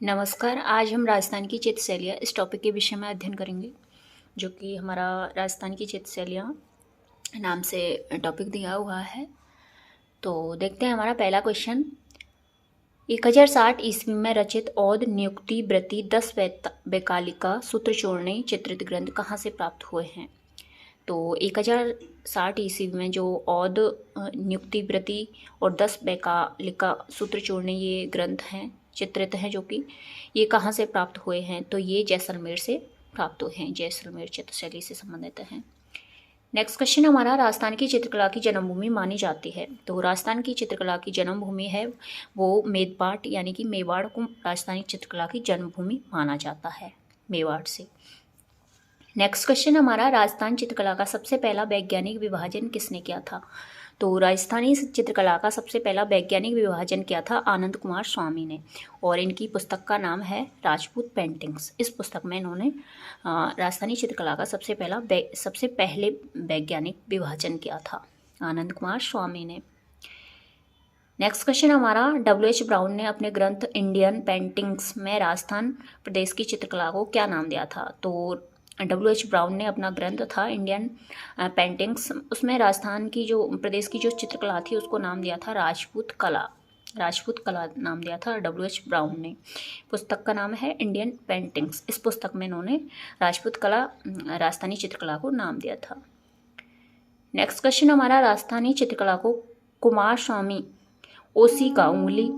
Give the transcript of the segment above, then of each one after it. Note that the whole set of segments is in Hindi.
नमस्कार। आज हम राजस्थान की चित्रशैलियाँ इस टॉपिक के विषय में अध्ययन करेंगे, जो कि हमारा राजस्थान की चित्रशैलियाँ नाम से टॉपिक दिया हुआ है। तो देखते हैं हमारा पहला क्वेश्चन। 1060 ईस्वी में रचित औद नियुक्ति व्रति 10 बैकालिका सूत्रचूर्णी चित्रित ग्रंथ कहाँ से प्राप्त हुए हैं? तो 1060 ईस्वी में जो औद नियुक्ति व्रति और 10 बैकालिका सूत्रचूर्णी ये ग्रंथ हैं, चित्रित हैं, जो कि ये कहाँ से प्राप्त हुए हैं? तो ये जैसलमेर से प्राप्त हुए हैं, जैसलमेर चित्रशैली से संबंधित हैं। नेक्स्ट क्वेश्चन हमारा, राजस्थान की चित्रकला की जन्मभूमि मानी जाती है? तो राजस्थान की चित्रकला की जन्मभूमि है वो मेदपाट यानी कि मेवाड़ को राजस्थानी चित्रकला की जन्मभूमि माना जाता है, मेवाड़ से। नेक्स्ट क्वेश्चन हमारा, राजस्थान चित्रकला का सबसे पहला वैज्ञानिक विभाजन किसने किया था? तो राजस्थानी चित्रकला का सबसे पहला वैज्ञानिक विभाजन किया था आनंद कुमार स्वामी ने, और इनकी पुस्तक का नाम है राजपूत पेंटिंग्स। इस पुस्तक में इन्होंने राजस्थानी चित्रकला का सबसे पहले वैज्ञानिक विभाजन किया था, आनंद कुमार स्वामी ने। नेक्स्ट क्वेश्चन हमारा, W.H. ब्राउन ने अपने ग्रंथ इंडियन पेंटिंग्स में राजस्थान प्रदेश की चित्रकला को क्या नाम दिया था? तो W.H. ब्राउन ने अपना ग्रंथ था इंडियन पेंटिंग्स, उसमें राजस्थान की जो प्रदेश की जो चित्रकला थी उसको नाम दिया था राजपूत कला। राजपूत कला नाम दिया था W.H. ब्राउन ने। पुस्तक का नाम है इंडियन पेंटिंग्स। इस पुस्तक में इन्होंने राजपूत कला, राजस्थानी चित्रकला को नाम दिया था। नेक्स्ट क्वेश्चन हमारा, राजस्थानी चित्रकला को कुमार स्वामी, ओसी गांगुली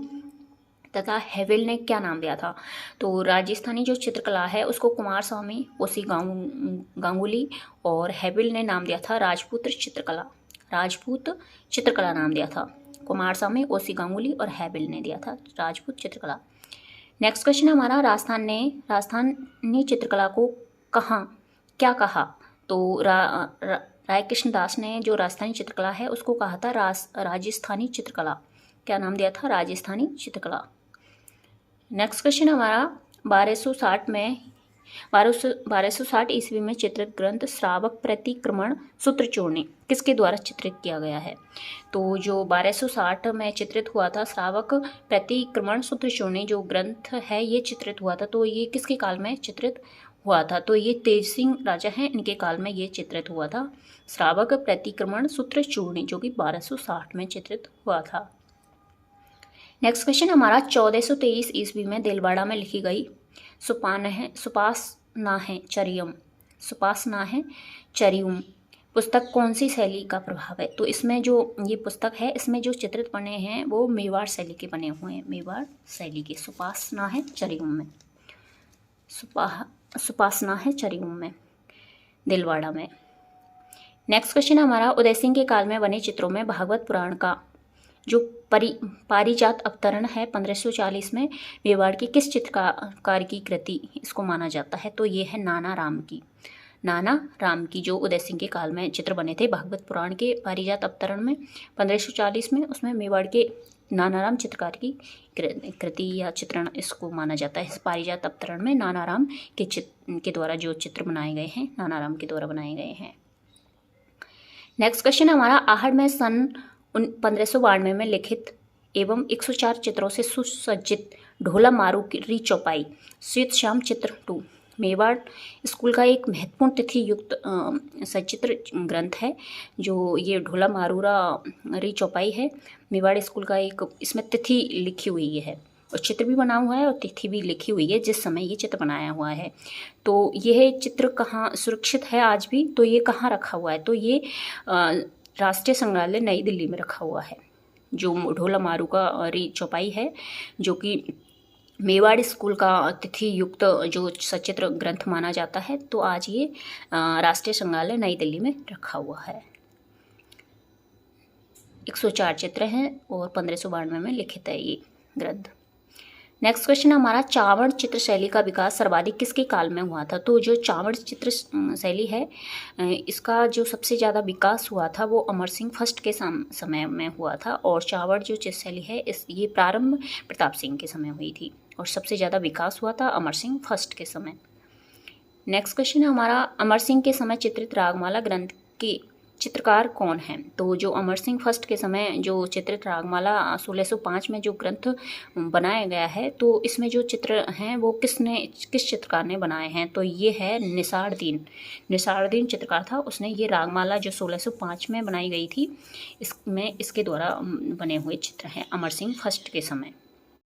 तथा हेविल ने क्या नाम दिया था? तो राजस्थानी जो चित्रकला है उसको कुमार स्वामी, ओसी गांगुली और हेविल ने नाम दिया था राजपूत चित्रकला। राजपूत चित्रकला नाम दिया था। कुमार स्वामी, ओसी गांगुली और हेविल ने दिया था राजपूत चित्रकला। नेक्स्ट क्वेश्चन हमारा, राजस्थानी चित्रकला को क्या कहा? तो राय कृष्ण दास ने जो राजस्थानी चित्रकला है उसको कहा था राजस्थानी चित्रकला। क्या नाम दिया था? राजस्थानी चित्रकला। नेक्स्ट क्वेश्चन हमारा, 1260 ईस्वी में चित्रित ग्रंथ श्रावक प्रतिक्रमण सूत्रचूर्णी किसके द्वारा चित्रित किया गया है? तो जो 1260 में चित्रित हुआ था श्रावक प्रतिक्रमण सूत्रचूर्णी जो ग्रंथ है ये चित्रित हुआ था, तो ये किसके काल में चित्रित हुआ था? तो ये तेज सिंह राजा हैं, इनके काल में ये चित्रित हुआ था श्रावक प्रतिक्रमण सूत्रचूर्णी, जो कि 1260 में चित्रित हुआ था। नेक्स्ट क्वेश्चन हमारा, 1423 ईस्वी में देलवाड़ा में लिखी गई सुपासना है चरियम पुस्तक कौन सी शैली का प्रभाव है? तो इसमें जो ये पुस्तक है इसमें जो चित्रित बने हैं वो मेवाड़ शैली के बने हुए हैं, मेवाड़ शैली के। सुपासना है चरियम में देलवाड़ा में। नेक्स्ट क्वेश्चन हमारा, उदय सिंह के काल में बने चित्रों में भागवत पुराण का जो पारिजात अवतरण है 1540 में मेवाड़ की किस चित्रकार की कृति इसको माना जाता है? तो ये है नाना राम की जो उदय सिंह के काल में चित्र बने थे भागवत पुराण के पारिजात अवतरण में 1540 में, उसमें मेवाड़ के नाना राम चित्रकार की कृति या चित्रण इसको माना जाता है। इस पारिजात अवतरण में नाना राम के द्वारा जो चित्र बनाए गए हैं, नाना राम के द्वारा बनाए गए हैं। नेक्स्ट क्वेश्चन हमारा, आहड़ में सन 1592 में लिखित एवं 104 चित्रों से सुसज्जित ढोला मारू की री चौपाई श्वेत श्याम चित्र 2 मेवाड़ स्कूल का एक महत्वपूर्ण तिथि युक्त सचित्र ग्रंथ है। जो ये ढोला मारूरा री चौपाई है मेवाड़ स्कूल का एक, इसमें तिथि लिखी हुई है और चित्र भी बना हुआ है और तिथि भी लिखी हुई है जिस समय ये चित्र बनाया हुआ है। तो यह चित्र कहाँ सुरक्षित है आज भी? तो ये कहाँ रखा हुआ है? तो ये राष्ट्रीय संग्रहालय नई दिल्ली में रखा हुआ है। जो ढोला मारू का री चौपाई है जो कि मेवाड़ स्कूल का तिथि युक्त जो सचित्र ग्रंथ माना जाता है, तो आज ये राष्ट्रीय संग्रहालय नई दिल्ली में रखा हुआ है। 104 चित्र हैं और 1592 में लिखित है ये ग्रंथ। नेक्स्ट क्वेश्चन हमारा, चावड़ चित्र शैली का विकास सर्वाधिक किसके काल में हुआ था? तो जो चावड़ चित्र शैली है इसका जो सबसे ज़्यादा विकास हुआ था वो अमर सिंह फर्स्ट के समय में हुआ था, और चावड़ जो चित्र शैली है ये प्रारंभ प्रताप सिंह के समय हुई थी और सबसे ज़्यादा विकास हुआ था अमर सिंह फर्स्ट के समय। नेक्स्ट क्वेश्चन है हमारा, अमर सिंह के समय चित्रित रागमाला ग्रंथ की चित्रकार कौन हैं? तो जो अमर सिंह फर्स्ट के समय जो चित्रित रागमाला 1605 में जो ग्रंथ बनाया गया है, तो इसमें जो चित्र हैं वो किस चित्रकार ने बनाए हैं? तो ये है निसारदीन चित्रकार था, उसने ये रागमाला जो 1605 में बनाई गई थी, इसके द्वारा बने हुए चित्र हैं अमर सिंह फर्स्ट के समय।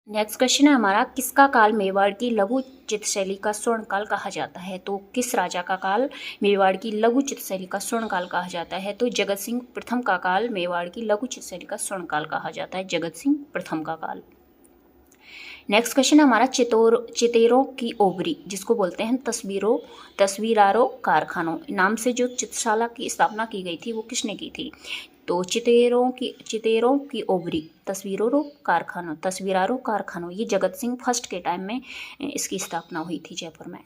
नेक्स्ट क्वेश्चन है हमारा, किसका काल मेवाड़ की लघु चित्रशैली का स्वर्ण काल कहा जाता है? तो किस राजा का काल मेवाड़ की लघु चित्रशैली का स्वर्ण काल कहा जाता है? तो जगत सिंह प्रथम का काल मेवाड़ की लघु चित्रशैली का स्वर्ण काल कहा जाता है, जगत सिंह प्रथम का काल। नेक्स्ट क्वेश्चन है हमारा, चितेरों की ओबरी जिसको बोलते हैं तस्वीरारों कारखानों नाम से जो चित्रशाला की स्थापना की गई थी वो किसने की थी? तो चितेरों की ओबरी तस्वीरारों कारखानों ये जगत सिंह फर्स्ट के टाइम में इसकी स्थापना हुई थी जयपुर में।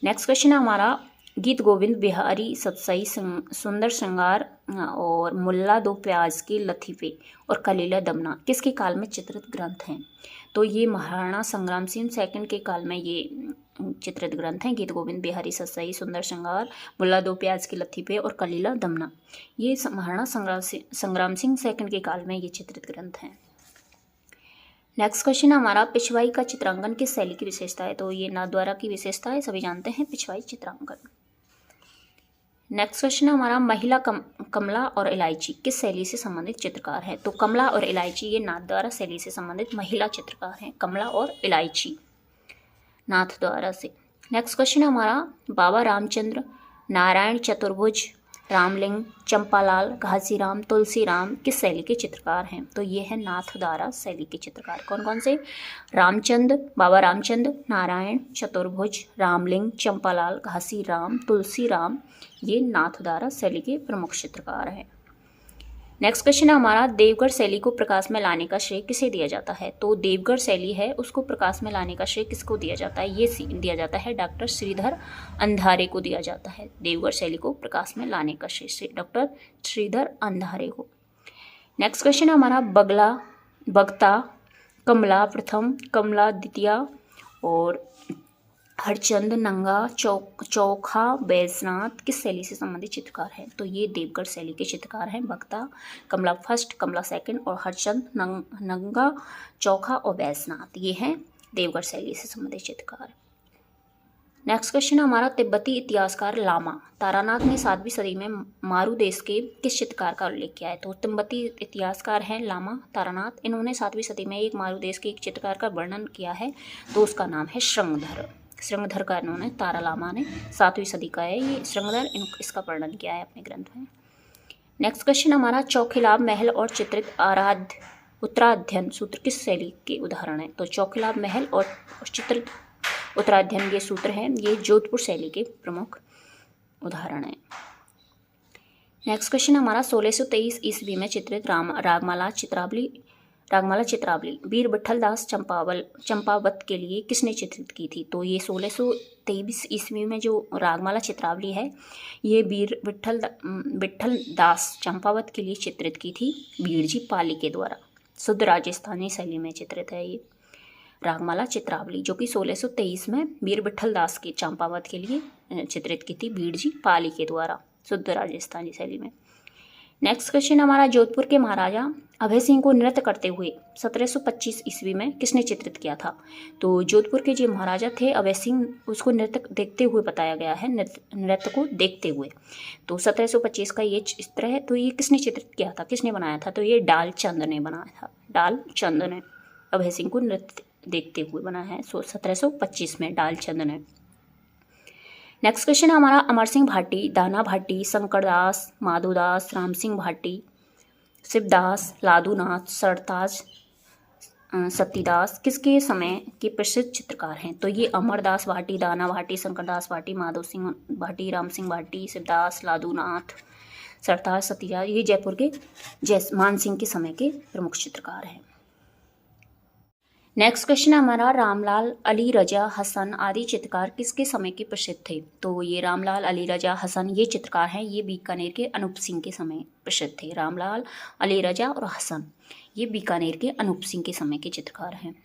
नेक्स्ट क्वेश्चन है हमारा, गीत गोविंद बिहारी सतसई सुंदर श्रृंगार और मुल्ला दो प्याज के लतीफे और कलीला दमना किसके काल में चित्रित ग्रंथ हैं? तो ये महाराणा संग्राम सिंह सेकंड के काल में ये चित्रित ग्रंथ हैं। गीत गोविंद बिहारी सतसई सुंदर श्रृंगार मुल्ला दो प्याज के लतीफे और कलीला दमना ये महाराणा संग्राम सिंह सेकंड के काल में ये चित्रित ग्रंथ हैं। नेक्स्ट क्वेश्चन हमारा, पिछवाई का चित्रांकन किस शैली की विशेषता है? तो ये नाथद्वारा की विशेषता है, सभी जानते हैं पिछवाई चित्रांकन। नेक्स्ट क्वेश्चन है हमारा, महिला कमला और इलायची किस शैली से संबंधित चित्रकार है? तो कमला और इलायची ये नाथद्वारा शैली से संबंधित महिला चित्रकार हैं, कमला और इलायची नाथद्वारा से। नेक्स्ट क्वेश्चन है हमारा, बाबा रामचंद्र, नारायण चतुर्भुज, रामलिंग, चंपालाल, घासीराम, तुलसीराम किस शैली के चित्रकार हैं? तो ये है नाथद्वारा शैली के चित्रकार। कौन कौन से? बाबा रामचंद्र, नारायण चतुर्भुज, रामलिंग, चंपालाल, घासीराम, तुलसीराम ये नाथद्वारा शैली के प्रमुख चित्रकार हैं। नेक्स्ट क्वेश्चन है हमारा, देवगढ़ शैली को प्रकाश में लाने का श्रेय किसे दिया जाता है? तो देवगढ़ शैली है उसको प्रकाश में लाने का श्रेय किसको दिया जाता है? ये दिया जाता है डॉक्टर श्रीधर अंधारे को दिया जाता है। देवगढ़ शैली को प्रकाश में लाने का श्रेय डॉक्टर श्रीधर अंधारे को। नेक्स्ट क्वेश्चन है हमारा, बगता, कमला प्रथम, कमला द्वितीया और हरचंद, नंगा, चौखा, बैजनाथ किस शैली से संबंधित चित्रकार हैं? तो ये देवगढ़ शैली के चित्रकार हैं। बगता, कमला फर्स्ट, कमला सेकंड और हरचंद, नंगा, चौखा और बैजनाथ ये हैं देवगढ़ शैली से संबंधित चित्रकार। नेक्स्ट क्वेश्चन हमारा, तिब्बती इतिहासकार लामा तारानाथ ने 7वीं सदी में मारू देश के किस चित्रकार का उल्लेख किया है? तो तिब्बती इतिहासकार हैं लामा तारानाथ, इन्होंने 7वीं सदी में एक मारू देश के एक चित्रकार का वर्णन किया है, तो उसका नाम है श्रृंगधर का इन्होंने तारा लामा ने 7वीं सदी का है ये श्रृंगधर, इसका वर्णन किया है अपने ग्रंथ में। नेक्स्ट क्वेश्चन हमारा, चौखिलाब महल और चित्रित उत्तराध्ययन सूत्र किस शैली के उदाहरण है? तो चौखिलाब महल और चित्रित उत्तराध्ययन ये सूत्र हैं, ये जोधपुर शैली के प्रमुख उदाहरण हैं। नेक्स्ट क्वेश्चन हमारा, 1623 ईस्वी में चित्रित रागमाला चित्रावली वीर विठल दास चंपावत के लिए किसने चित्रित की थी? तो ये 1623 ईस्वी में जो रागमाला चित्रावली है ये वीर विठल दास चंपावत के लिए चित्रित की थी बीरजी पाली के द्वारा। शुद्ध राजस्थानी शैली में चित्रित है ये रागमाला चित्रावली, जो कि 1623 में वीर विठल दास के चंपावत के लिए चित्रित की थी बीरजी पाली के द्वारा शुद्ध राजस्थानी शैली में। नेक्स्ट क्वेश्चन हमारा, जोधपुर के महाराजा अभय सिंह को नृत्य करते हुए 1725 ईस्वी में किसने चित्रित किया था? तो जोधपुर के जो महाराजा थे अभय सिंह, उसको नृत्य देखते हुए बताया गया है, नृत्य को देखते हुए। तो 1725 का ये चित्र है, तो ये किसने चित्रित किया था, किसने बनाया था? तो ये डालचंद ने बनाया था। डालचंद ने अभय सिंह को नृत्य देखते हुए बनाया है 1725 में डालचंद ने। नेक्स्ट क्वेश्चन है हमारा, अमर सिंह भाटी, दाना भाटी, शंकरदास, माधोदास, राम सिंह भाटी, शिवदास, लादूनाथ, सरताज, सतीदास किसके समय के प्रसिद्ध चित्रकार हैं? तो ये अमरदास भाटी, दाना भाटी, शंकरदास भाटी, माधव सिंह भाटी, राम सिंह भाटी, शिवदास, लादूनाथ, सरताज, सतीदास ये जयपुर के मान सिंह के समय के प्रमुख चित्रकार हैं। नेक्स्ट क्वेश्चन हमारा, रामलाल, अली रजा, हसन आदि चित्रकार किसके समय के प्रसिद्ध थे? तो ये रामलाल, अली रजा, हसन ये चित्रकार हैं, ये बीकानेर के अनूप सिंह के समय प्रसिद्ध थे। रामलाल, अली रजा और हसन ये बीकानेर के अनूप सिंह के समय के चित्रकार हैं।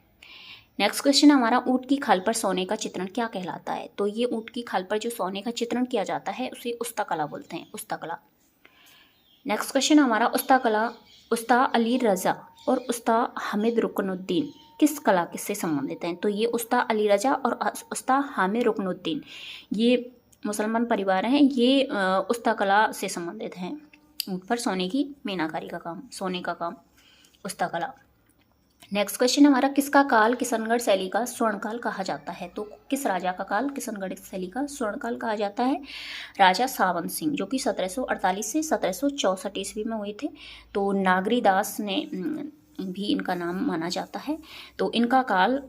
नेक्स्ट क्वेश्चन हमारा, ऊँट की खाल पर सोने का चित्रण क्या कहलाता है? तो ये ऊँट की खाल पर जो सोने का चित्रण किया जाता है उसे उस्तकला बोलते हैं, उस्तकला। नेक्स्ट क्वेश्चन हमारा उस्ताद अली रज़ा और उस्ताद हामिद रुकनुद्दीन किस कला से संबंधित हैं? तो ये उस्ताद अली रज़ा और उस्ताद हामिद रुकनुद्दीन ये मुसलमान परिवार हैं, ये उस्ताद कला से संबंधित हैं। ऊँट पर सोने की मीनाकारी का काम, सोने का काम, उस्ताद कला। नेक्स्ट क्वेश्चन हमारा किसका काल किशनगढ़ शैली का स्वर्णकाल कहा जाता है? तो किस राजा का काल किशनगढ़ शैली का स्वर्णकाल कहा जाता है? राजा सावन सिंह, जो कि 1748 से 1764 ईस्वी में हुए थे। तो नागरी दास ने भी इनका नाम माना जाता है। तो इनका काल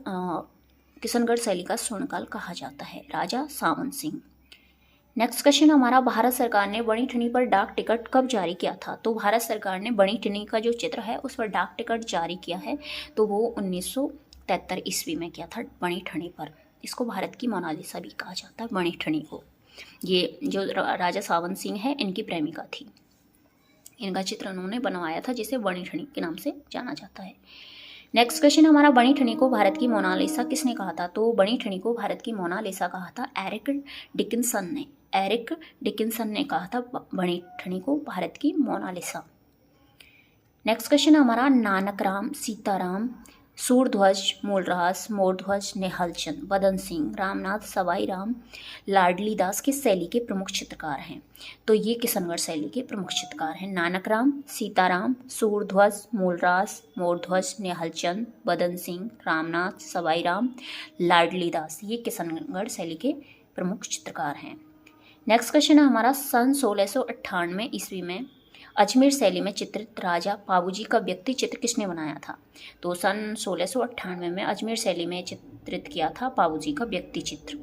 किशनगढ़ शैली का स्वर्णकाल कहा जाता है, राजा सावन सिंह। नेक्स्ट क्वेश्चन हमारा भारत सरकार ने बणी ठनी पर डाक टिकट कब जारी किया था? तो भारत सरकार ने बणी ठनी का जो चित्र है उस पर डाक टिकट जारी किया है, तो वो 1973 ईस्वी में किया था बणी ठनी पर। इसको भारत की मोनालिसा भी कहा जाता है, बणी ठनी को। ये जो राजा सावन सिंह है इनकी प्रेमिका थी, इनका चित्र उन्होंने बनवाया था जिसे बणी ठनी के नाम से जाना जाता है। नेक्स्ट क्वेश्चन हमारा बणी ठनी को भारत की मोनालिसा किसने कहा था? तो बणी ठनी को भारत की मोनालिसा कहा था एरिक डिकिंसन ने कहा था बणी ठनी को भारत की मोनालिसा। नेक्स्ट क्वेश्चन हमारा नानक राम, सीताराम, सूरध्वज, मूलरास, मोरध्वज, नेहलचंद, बदन सिंह, रामनाथ, सवाई राम, लाडली दास किस शैली के प्रमुख चित्रकार हैं? तो ये किशनगढ़ शैली के प्रमुख चित्रकार हैं। नानक राम, सीताराम, सूरध्वज, मूलरास, मोरध्वज, नेहलचंद, बदन सिंह, रामनाथ, सवाई राम, लाडली दास, ये किशनगढ़ शैली के प्रमुख चित्रकार हैं। नेक्स्ट क्वेश्चन है हमारा सन 1698 ईस्वी में अजमेर शैली में चित्रित राजा पाबूजी का व्यक्ति चित्र किसने बनाया था? तो सन 1698 में अजमेर शैली में चित्रित किया था पाबूजी का व्यक्ति चित्र,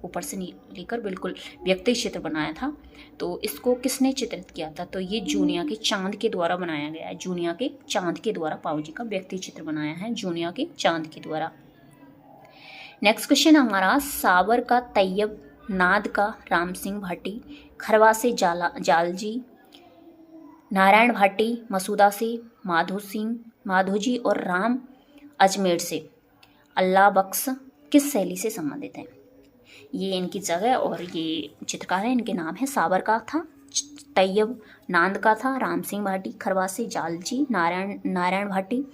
ऊपर से लेकर बिल्कुल व्यक्ति चित्र बनाया था। तो इसको किसने चित्रित किया था? तो ये जूनिया के चांद के द्वारा बनाया गया है, जूनिया के चांद के द्वारा पाबूजी का व्यक्ति चित्र बनाया है, जूनिया के चांद के द्वारा। नेक्स्ट क्वेश्चन हमारा साबर का तैयब, नाद का राम सिंह भाटी, खरवा से जालजी, नारायण भाटी, मसूदा से माधोजी और राम अजमेर से अल्लाह बख्श किस शैली से संबंधित हैं? ये इनकी जगह और ये चित्रकार है, इनके नाम है। साबर का था तैयब, नांद का था राम सिंह भाटी, खरवा से जालजी नारायण भाटी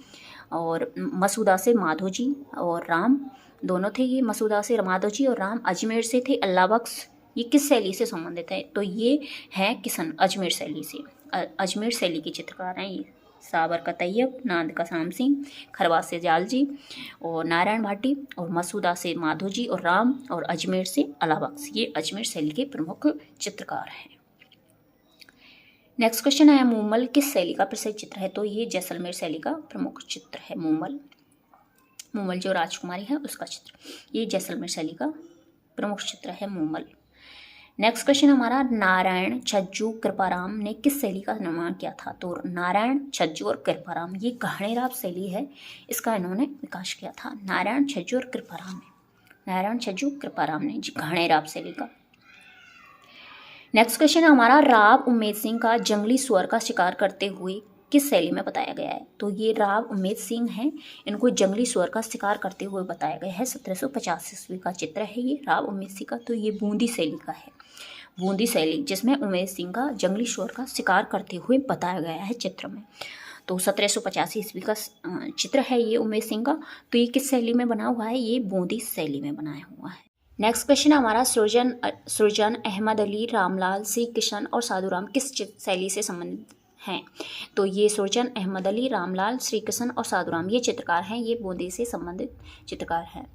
और मसूदा से माधोजी और राम, दोनों थे ये, मसूदा से माधोजी और राम अजमेर से थे अल्लाह बख्श। ये किस शैली से संबंधित है? तो ये है अजमेर शैली से, अजमेर शैली के चित्रकार हैं ये। साबर का तैयब, नांद का राम सिंह, खरवा से जालजी और नारायण भाटी और मसूदा से माधोजी और राम और अजमेर से अल्लाह बख्श, ये अजमेर शैली के प्रमुख चित्रकार हैं। नेक्स्ट क्वेश्चन है मूमल किस शैली का प्रसिद्ध चित्र है? तो ये जैसलमेर शैली का प्रमुख चित्र है। मूमल जो राजकुमारी है उसका चित्र, ये जैसलमेर शैली का प्रमुख चित्र है मूमल। नेक्स्ट क्वेश्चन हमारा नारायण, छज्जू, कृपाराम ने किस शैली का निर्माण किया था? तो नारायण, छज्जू और कृपाराम ये घाणेराव शैली है, इसका इन्होंने विकास किया था। नारायण, छज्जू और कृपाराम ने घाणेराव शैली का। नेक्स्ट क्वेश्चन हमारा राव उम्मेद सिंह का जंगली सुअर का शिकार करते हुए किस शैली में बताया गया है? तो ये राव उम्मेद सिंह हैं, इनको जंगली सुअर का शिकार करते हुए बताया गया है। 1750 ईस्वी का चित्र है ये राव उम्मेद सिंह का। तो ये बूंदी शैली का है, बूंदी शैली जिसमें उम्मेद सिंह का जंगली सुअर का शिकार करते हुए बताया गया है चित्र में। तो 1785 ईस्वी का चित्र है ये उम्मेद सिंह का। तो ये किस शैली में बना हुआ है? ये बूंदी शैली में बनाया हुआ है। नेक्स्ट क्वेश्चन हमारा सृजन अहमद अली, रामलाल, श्री कृष्ण और साधुराम किस शैली से संबंधित हैं? तो ये सृजन अहमद अली, रामलाल, श्री कृष्ण और साधुराम ये चित्रकार हैं, ये बूंदी से संबंधित चित्रकार हैं।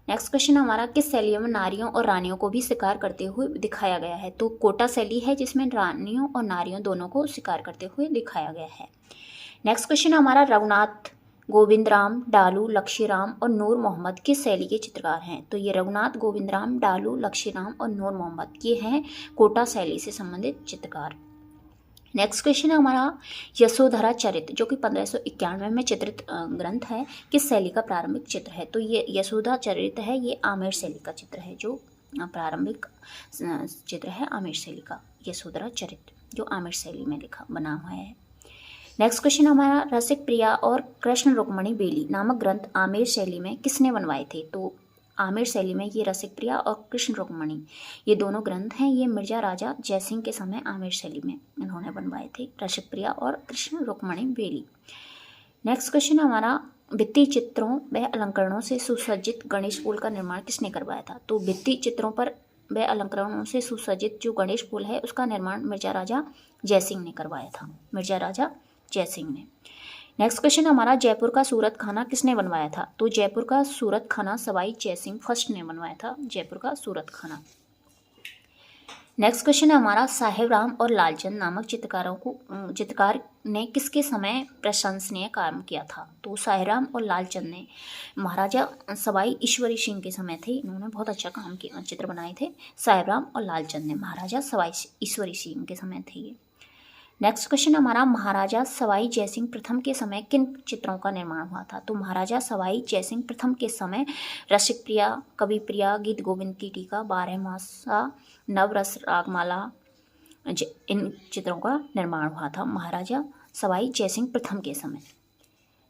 नेक्स्ट क्वेश्चन हमारा किस शैली में नारियों और रानियों को भी शिकार करते हुए दिखाया गया है? तो कोटा शैली है जिसमें रानियों और नारियों दोनों को शिकार करते हुए दिखाया गया है। नेक्स्ट क्वेश्चन हमारा रघुनाथ, गोविंद राम, डालू, लक्ष्मीराम और नूर मोहम्मद किस शैली के चित्रकार हैं? तो ये रघुनाथ, गोविंद राम, डालू, लक्ष्मीराम और नूर मोहम्मद ये हैं कोटा शैली से संबंधित चित्रकार। नेक्स्ट क्वेश्चन है हमारा यशोधरा चरित, जो कि 1591 में चित्रित ग्रंथ है, किस शैली का प्रारंभिक चित्र है? तो ये यशोधरा चरित है, ये आमेर शैली का चित्र है, जो प्रारंभिक चित्र है आमेर शैली का। यशोधरा चरित जो आमेर शैली में बना हुआ है। नेक्स्ट क्वेश्चन हमारा रसिक प्रिया और कृष्ण रुक्मणी बेली नामक ग्रंथ आमेर शैली में किसने बनवाए थे? तो आमिर शैली में ये रसिक प्रिया और कृष्ण रुक्मणी, ये दोनों ग्रंथ हैं, ये मिर्जा राजा जयसिंह के समय आमिर शैली में इन्होंने बनवाए थे, रसिक प्रिया और कृष्ण रुक्मणी बेली। नेक्स्ट क्वेश्चन हमारा, भित्ति चित्रों व अलंकरणों से सुसज्जित गणेश पुल का निर्माण किसने करवाया था? तो भित्ति चित्रों पर व अलंकरणों से सुसज्जित जो गणेश पुल है उसका निर्माण मिर्जा राजा जयसिंह ने करवाया था, मिर्जा राजा जयसिंह ने। नेक्स्ट क्वेश्चन हमारा, जयपुर का सूरत खाना किसने बनवाया था? तो जयपुर का सूरत खाना सवाई जयसिंह फर्स्ट ने बनवाया था, जयपुर का सूरत खाना। नेक्स्ट क्वेश्चन है हमारा, साहेब राम और लालचंद नामक चित्रकार ने किसके समय प्रशंसनीय काम किया था? तो साहेब राम और लालचंद ने महाराजा सवाई ईश्वरी सिंह के समय थे, इन्होंने बहुत अच्छा काम किया, चित्र बनाए थे। साहेब राम और लालचंद ने महाराजा सवाई ईश्वरी सिंह के समय थे ये। नेक्स्ट क्वेश्चन हमारा, महाराजा सवाई जयसिंह प्रथम के समय किन चित्रों का निर्माण हुआ था? तो महाराजा सवाई जयसिंह प्रथम के समय रसिक प्रिया, कवि प्रिया, गीत गोविंद की टीका, 12 मासा, नवरस रागमाला, इन चित्रों का निर्माण हुआ था महाराजा सवाई जयसिंह प्रथम के समय।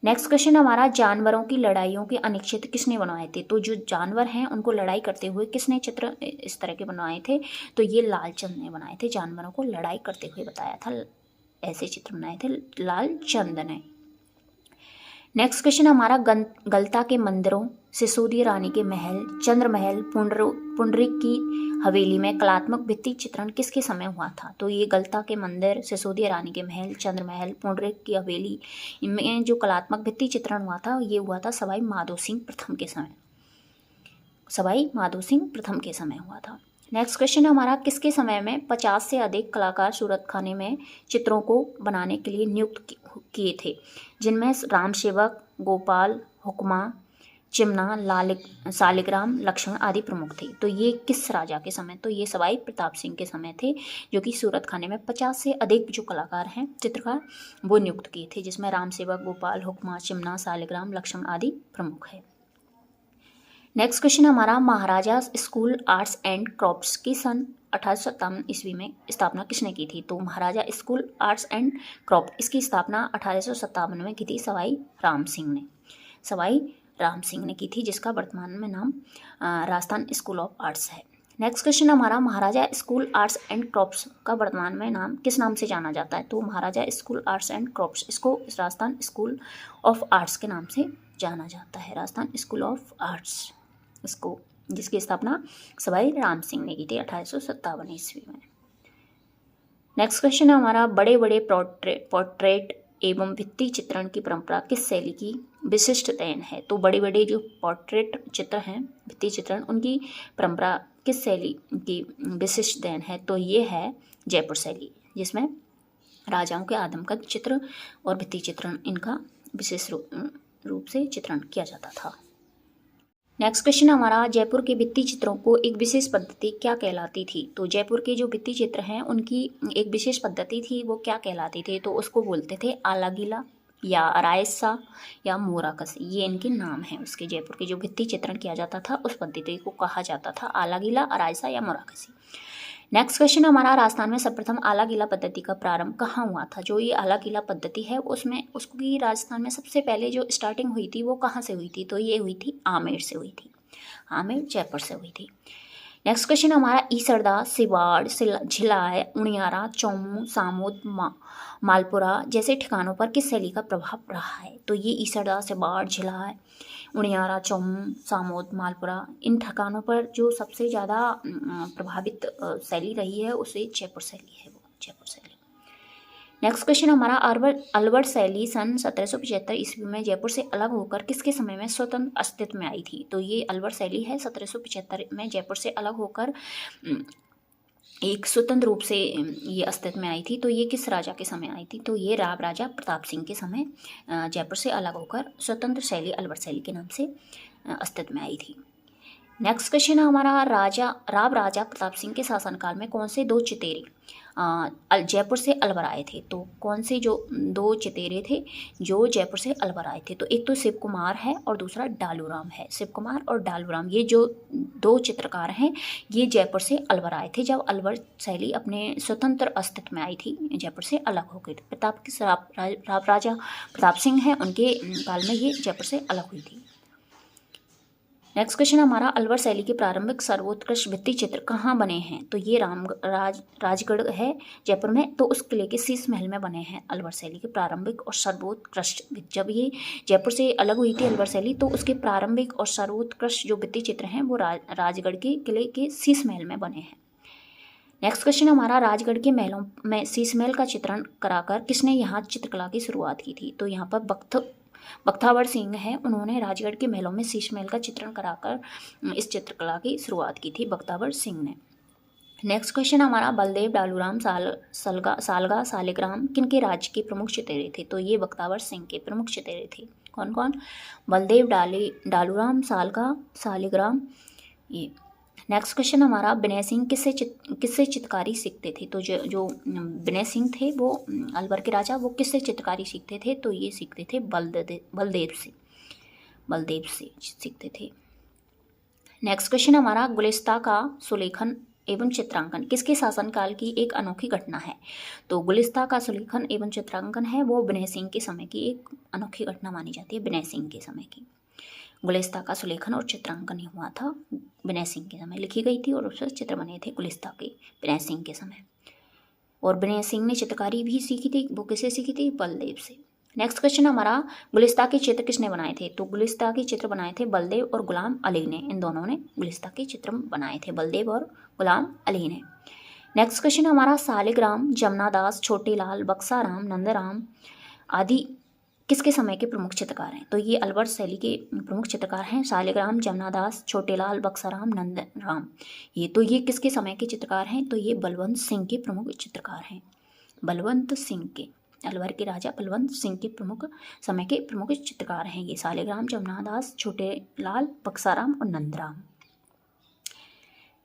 नेक्स्ट क्वेश्चन हमारा, जानवरों की लड़ाइयों के अनेक चित्र किसने बनवाए थे? तो जो जानवर हैं उनको लड़ाई करते हुए किसने चित्र इस तरह के बनवाए थे? तो ये लालचंद ने बनाए थे, जानवरों को लड़ाई करते हुए बताया था, ऐसे चित्र बनाए थे लालचंद ने। नेक्स्ट क्वेश्चन हमारा, गलता के मंदिरों, सिसोदिया रानी के महल, चंद्र महल, पुंडरीक की हवेली में कलात्मक भित्ति चित्रण किसके समय हुआ था? तो ये गलता के मंदिर, सिसोदिया रानी के महल, चंद्र महल, पुंडरीक की हवेली, इनमें जो कलात्मक भित्ति चित्रण हुआ था ये हुआ था सवाई माधो सिंह प्रथम के समय, सवाई माधो सिंह प्रथम के समय हुआ था। नेक्स्ट क्वेश्चन हमारा, किसके समय में 50 से अधिक कलाकार सूरत खाने में चित्रों को बनाने के लिए नियुक्त किए थे, जिनमें राम सेवक, गोपाल, हुक्मा, चिमना, सालिग्राम, लक्ष्मण आदि प्रमुख थे। तो ये किस राजा के समय? तो ये सवाई प्रताप सिंह के समय थे, जो कि सूरत खाने में 50 से अधिक जो कलाकार हैं, चित्रकार, वो नियुक्त किए थे, जिसमें राम सेवक, गोपाल, हुक्मा, चिमना, सालिग्राम, लक्ष्मण आदि प्रमुख है। नेक्स्ट क्वेश्चन हमारा, महाराजा स्कूल आर्ट्स एंड क्राफ्ट्स की सन 1857 ईस्वी में स्थापना किसने की थी? तो महाराजा स्कूल आर्ट्स एंड क्राफ्ट, इसकी स्थापना 1857 में की थी सवाई राम सिंह ने, सवाई राम सिंह ने की थी, जिसका वर्तमान में नाम राजस्थान स्कूल ऑफ आर्ट्स है। नेक्स्ट क्वेश्चन हमारा, महाराजा स्कूल आर्ट्स एंड क्राफ्ट्स का वर्तमान में नाम किस नाम से जाना जाता है? तो महाराजा स्कूल आर्ट्स एंड क्राफ्ट्स, इसको राजस्थान स्कूल ऑफ आर्ट्स के नाम से जाना जाता है, राजस्थान स्कूल ऑफ आर्ट्स, इसको, जिसकी स्थापना सवाई राम सिंह ने की थी 1857 ईस्वी में। नेक्स्ट क्वेश्चन है हमारा, बड़े बड़े पोर्ट्रेट एवं भित्ति चित्रण की परंपरा किस शैली की विशिष्ट देन है? तो बड़े बड़े जो पोर्ट्रेट चित्र हैं, भित्ति चित्रण, उनकी परंपरा किस शैली की विशिष्ट देन है? तो ये है जयपुर शैली, जिसमें राजाओं के आदमकद चित्र और भित्ति चित्रण, इनका विशेष रूप से चित्रण किया जाता था। नेक्स्ट क्वेश्चन हमारा, जयपुर के भित्ति चित्रों को एक विशेष पद्धति क्या कहलाती थी? तो जयपुर के जो भित्ति चित्र हैं उनकी एक विशेष पद्धति थी, वो क्या कहलाती थी? तो उसको बोलते थे आला गीला या रायसा या मोराकसी, ये इनके नाम हैं। उसके जयपुर के जो भित्ति चित्रण किया जाता था उस पद्धति को कहा जाता था आला गीला, रायसा या मोराकसी। नेक्स्ट क्वेश्चन हमारा, राजस्थान में सर्वप्रथम आला गीला पद्धति का प्रारंभ कहाँ हुआ था? जो ये आला गीला पद्धति है उसमें उसकी राजस्थान में सबसे पहले जो स्टार्टिंग हुई थी वो कहाँ से हुई थी? तो ये हुई थी आमेर से हुई थी, आमेर जयपुर से हुई थी। नेक्स्ट क्वेश्चन हमारा, ईसरदा, सिवाड़, झिलाय, उनियारा, चौमू, सामोद, मालपुरा जैसे ठिकानों पर किस शैली का प्रभाव रहा है? तो ये ईसरदा, सिवाड़, झिलाय, उनियारा, चौमू, सामोद, मालपुरा, इन ठिकानों पर जो सबसे ज़्यादा प्रभावित शैली रही है उसे जयपुर शैली है, वो जयपुर शैली। नेक्स्ट क्वेश्चन हमारा, अलवर शैली सन 1775 ईस्वी में जयपुर से अलग होकर किसके समय में स्वतंत्र अस्तित्व में आई थी? तो ये अलवर शैली है 1775 में जयपुर से अलग होकर एक स्वतंत्र रूप से ये अस्तित्व में आई थी। तो ये किस राजा के समय आई थी? तो ये राव राजा प्रताप सिंह के समय जयपुर से अलग होकर स्वतंत्र शैली अलवर शैली के नाम से अस्तित्व में आई थी। नेक्स्ट क्वेश्चन है हमारा, राव राजा प्रताप सिंह के शासनकाल में कौन से दो चितेरे जयपुर से अलवर आए थे? तो कौन से जो दो चितेरे थे जो जयपुर से अलवर आए थे? तो एक तो शिव कुमार है और दूसरा डालूराम है। शिव कुमार और डालूराम, ये जो दो चित्रकार हैं ये जयपुर से अलवर आए थे जब अलवर शैली अपने स्वतंत्र अस्तित्व में आई थी, जयपुर से अलग हो गई थी। राव राजा प्रताप सिंह हैं, उनके काल में ये जयपुर से अलग हुई थी। नेक्स्ट क्वेश्चन हमारा अलवर शैली के प्रारंभिक सर्वोत्कृष्ट भित्ति चित्र कहाँ बने हैं? तो ये राजगढ़ है जयपुर में, तो उस किले के शीश महल में बने हैं अलवर शैली के प्रारंभिक और सर्वोत्कृष्ट। जब ये जयपुर से अलग हुई थी अलवर शैली, तो उसके प्रारंभिक और सर्वोत्कृष्ट जो भित्ति चित्र हैं वो राजगढ़ के किले के शीश महल में बने हैं। नेक्स्ट क्वेश्चन हमारा राजगढ़ के महलों में शीश महल का चित्रण कराकर किसने यहाँ चित्रकला की शुरुआत की थी? तो यहाँ पर बख्तावर सिंह है, उन्होंने राजगढ़ के महलों में शीश महल का चित्रण कराकर इस चित्रकला की शुरुआत की थी, बख्तावर सिंह ने। नेक्स्ट क्वेश्चन हमारा बलदेव डालूराम सालगा सालिग्राम किनके राज्य के प्रमुख चितेरे थे? तो ये बख्तावर सिंह के प्रमुख चितेरे थे। कौन कौन? बलदेव डालूराम सालगा सालिग्राम ये। नेक्स्ट क्वेश्चन हमारा विनय सिंह किससे चित्रकारी सीखते थे? तो जो विनय सिंह थे वो अलवर के राजा, वो किससे चित्रकारी सीखते थे? तो ये सीखते थे बलदेव से सीखते थे। नेक्स्ट क्वेश्चन हमारा गुलिस्ता का सुलेखन एवं चित्रांकन किसके शासनकाल की एक अनोखी घटना है? तो गुलिस्ता का सुलेखन एवं चित्रांकन है वो विनय सिंह के समय की एक अनोखी घटना मानी जाती है, विनय सिंह के समय की। गुलिस्ता का सुलेखन और चित्रांकन हुआ था विनय सिंह के समय, लिखी गई थी और उससे चित्र बने थे गुलिस्ता के विनय सिंह के समय। और विनय सिंह ने चित्रकारी भी सीखी थी, वो किससे सीखी थी? बलदेव से। नेक्स्ट क्वेश्चन हमारा गुलिस्ता के चित्र किसने बनाए थे? तो गुलिस्ता के चित्र बनाए थे बलदेव और गुलाम अली ने, इन दोनों ने गुलिस्ता के चित्र बनाए थे, बलदेव और गुलाम अली ने। नेक्स्ट क्वेश्चन हमारा सालिग्राम, जमनादास, छोटेलाल, बक्साराम, नंदराम आदि किसके समय के प्रमुख चित्रकार हैं? तो ये अलवर शैली के प्रमुख चित्रकार हैं, सालिग्राम, जमनादास, छोटेलाल, बक्साराम, नंदराम ये। तो ये किसके समय के चित्रकार हैं? तो ये बलवंत सिंह के प्रमुख चित्रकार हैं, बलवंत सिंह के, अलवर के राजा बलवंत सिंह के प्रमुख समय के प्रमुख चित्रकार हैं ये, सालिग्राम, जमनादास, छोटेलाल, बक्साराम और नंदराम।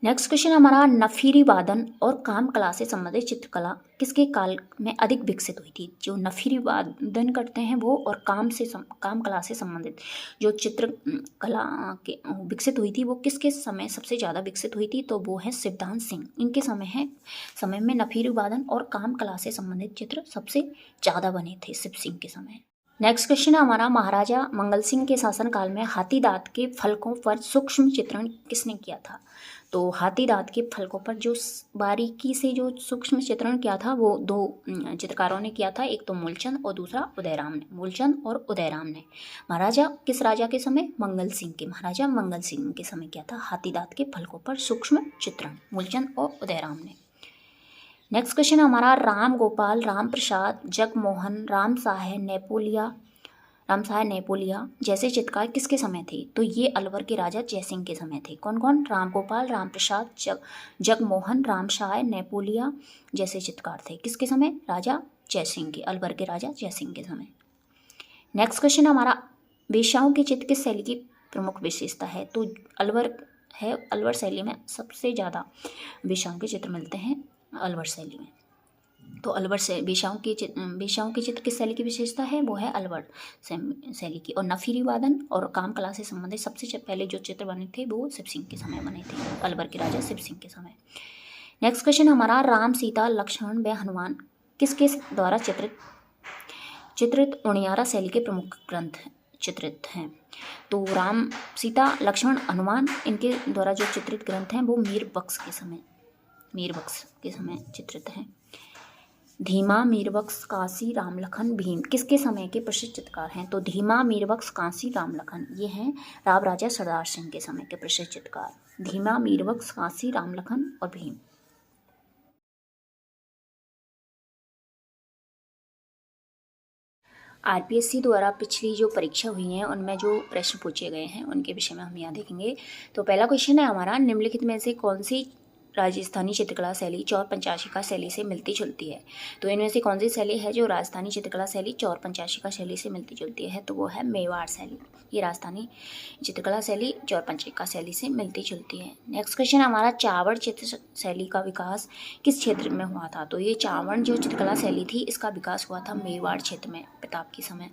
नेक्स्ट क्वेश्चन हमारा नफीरी वादन और काम कला से संबंधित चित्रकला किसके काल में अधिक विकसित हुई थी? जो नफीरी वादन करते हैं वो और काम कला से संबंधित जो चित्रकला के विकसित हुई थी वो किसके समय सबसे ज़्यादा विकसित हुई थी? तो वो है शिवदान सिंह, इनके समय में नफीरी वादन और काम कला से संबंधित चित्र सबसे ज़्यादा बने थे शिव सिंह के समय। नेक्स्ट क्वेश्चन हमारा महाराजा मंगल सिंह के शासनकाल में हाथी दांत के फलकों पर सूक्ष्म चित्रण किसने किया था? तो हाथी दांत के फलकों पर जो बारीकी से जो सूक्ष्म चित्रण किया था वो दो चित्रकारों ने किया था, एक तो मूलचंद और दूसरा उदयराम ने, मूलचंद और उदयराम ने। महाराजा किस राजा के समय? मंगल सिंह के, महाराजा मंगल सिंह के समय किया था हाथी दांत के फलकों पर सूक्ष्म चित्रण, मूलचंद और उदयराम ने। नेक्स्ट क्वेश्चन हमारा राम गोपाल, राम प्रसाद, जगमोहन, राम साहे नेपोलिया जैसे चित्रकार किसके समय थे? तो ये अलवर के राजा जयसिंह के समय थे। कौन कौन? राम गोपाल, राम प्रसाद, जगमोहन, राम साहे नेपोलिया जैसे चित्रकार थे किसके समय? राजा जयसिंह के, अलवर के राजा जयसिंह के समय। नेक्स्ट क्वेश्चन हमारा वेश्याओं के चित्र किस शैली की प्रमुख विशेषता है? तो अलवर शैली में सबसे ज़्यादा वेश्याओं के चित्र मिलते हैं अलवर शैली में। तो अलवर से वेश्याओं के चित्र किस शैली की विशेषता है? वो है अलवर शैली की। और नफीरी वादन और काम कला से संबंधित सबसे पहले जो चित्र बने थे वो शिव सिंह के समय बने थे, अलवर के राजा शिव सिंह के समय। नेक्स्ट क्वेश्चन हमारा राम, सीता, लक्ष्मण व हनुमान किसके द्वारा चित्रित उनियारा शैली के प्रमुख ग्रंथ चित्रित हैं? तो राम, सीता, लक्ष्मण, हनुमान इनके द्वारा जो चित्रित ग्रंथ हैं वो मीरबख्श के समय चित्रित हैं। धीमा, मीरबख्श, काशी, रामलखन, भीम किसके समय के प्रसिद्ध चित्रकार हैं? तो धीमा, मीरबख्श, काशी, रामलखन ये हैं राव राजा सरदार सिंह के समय के प्रसिद्ध चित्रकार, धीमा, मीरबख्श, काशी, रामलखन और भीम। आरपीएससी द्वारा पिछली जो परीक्षा हुई हैं उनमें जो प्रश्न पूछे गए हैं उनके विषय में हम यहाँ देखेंगे। तो पहला क्वेश्चन है हमारा, निम्नलिखित में से कौन सी राजस्थानी चित्रकला शैली चौर पंचाशिका शैली से मिलती जुलती है? तो इनमें से कौन सी शैली है जो राजस्थानी चित्रकला शैली चौर पंचाशिका शैली से मिलती जुलती है? तो वो है मेवाड़ शैली। ये राजस्थानी चित्रकला शैली चौर पंचाशिका शैली से मिलती जुलती है। नेक्स्ट क्वेश्चन हमारा, चावड़ चित्र शैली का विकास किस क्षेत्र में हुआ था? तो ये चावड़ जो चित्रकला शैली थी इसका विकास हुआ था मेवाड़ क्षेत्र में प्रताप के समय।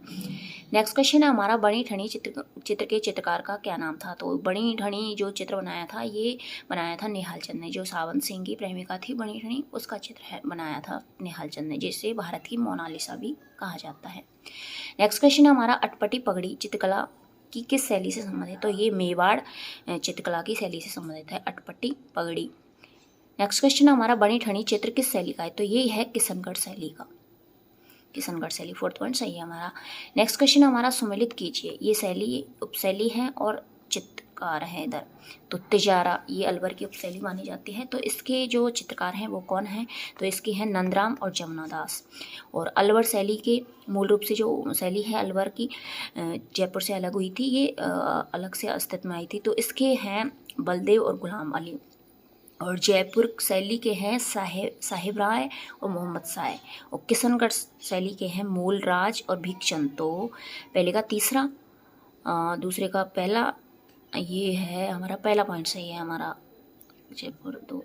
नेक्स्ट क्वेश्चन है हमारा, बणी ठणी चित्र के चित्रकार का क्या नाम था? तो बणी ठणी जो चित्र बनाया था ये बनाया था निहाल चंद ने, जो सावंत सिंह की प्रेमिका थी बणी ठणी उसका चित्र बनाया था निहाल चंद ने, जिसे भारत की मोनालिसा भी कहा जाता है। नेक्स्ट क्वेश्चन हमारा, अटपटी पगड़ी चित्रकला की किस शैली से संबंधित है? तो ये मेवाड़ चित्रकला की शैली से संबंधित है, अटपटी पगड़ी। नेक्स्ट क्वेश्चन हमारा बनी ठनी चित्र किस शैली का है? तो ये है किशनगढ़ शैली का, किशनगढ़ शैली। 4th पॉइंट सही है हमारा। नेक्स्ट क्वेश्चन हमारा सुमेलित कीजिए, ये शैली उपशैली है और चित्रकार है इधर। तो तिजारा ये अलवर की उपशैली मानी जाती है। तो इसके जो चित्रकार हैं वो कौन हैं? तो इसके हैं नंदराम और जमुना दास। और अलवर शैली के मूल रूप से जो शैली है अलवर की जयपुर से अलग हुई थी, ये अलग से अस्तित्व में आई थी। तो इसके हैं बलदेव और गुलाम अली। और जयपुर शैली के हैं साहिब राय और मोहम्मद साय। और किशनगढ़ शैली के हैं मूल राज और भीखचंद। तो पहले का तीसरा, दूसरे का पहला, ये है हमारा पहला पॉइंट सही है हमारा, जयपुर 2।